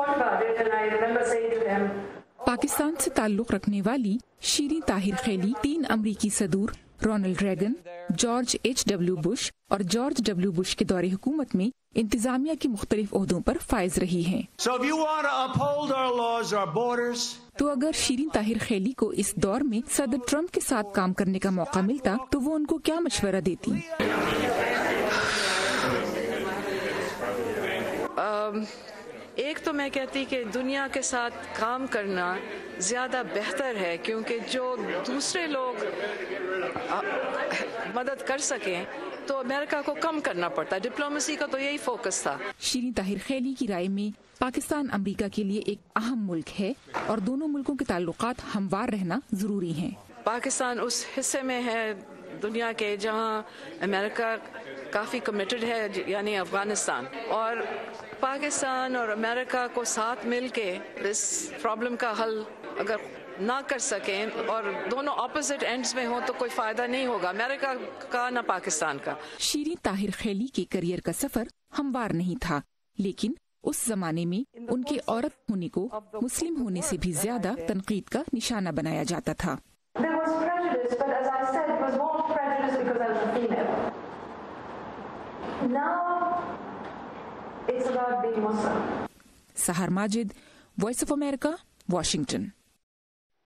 thought about it and I remember saying to him, Pakistan سے تعلق رکھنے والی شیریں طاہر خیلی 3 امریکی صدور رونلڈ ریگن، جارج ایچ.ڈبلیو. بش اور جارج ڈبلیو بش کے دور حکومت میں انتظامیہ کی مختلف عہدوں پر فائز رہی ہیں۔ تو اگر شیریں طاہر خیلی کو اس دور میں صدر ٹرمپ کے ساتھ کام کرنے کا موقع ملتا تو وہ ان کو کیا مشورہ دیتی؟ ایک تو میں کہتی کہ دنیا کے ساتھ کام کرنا زیادہ بہتر ہے، کیونکہ جو دوسرے لوگ مدد کر سکیں تو امریکہ کو کم کرنا پڑتا ہے۔ ڈپلومیسی کا تو یہی فوکس تھا۔ شیریں طاہر خیلی کی رائے میں پاکستان امریکہ کے لیے ایک اہم ملک ہے اور دونوں ملکوں کے تعلقات ہموار رہنا ضروری ہیں۔ پاکستان اس حصے میں ہے دنیا کے جہاں امریکہ کافی کمیٹڈ ہے، یعنی افغانستان، اور پاکستان اور امریکہ کو ساتھ مل کے اس پرابلم کا حل اگر نہ کر سکیں اور دونوں اپوزٹ اینڈز میں ہوں تو کوئی فائدہ نہیں ہوگا امریکہ کا نہ پاکستان کا۔ شیریں طاہر خیلی کے کریئر کا سفر ہموار نہیں تھا، لیکن اس زمانے میں ان کے عورت ہونے کو مسلم ہونے سے بھی زیادہ تنقید کا نشانہ بنایا جاتا تھا۔ there was prejudice, but as I said, it was more prejudice because I was a female. Now, it's about being Muslim. Sahar Majid, voice of America, Washington.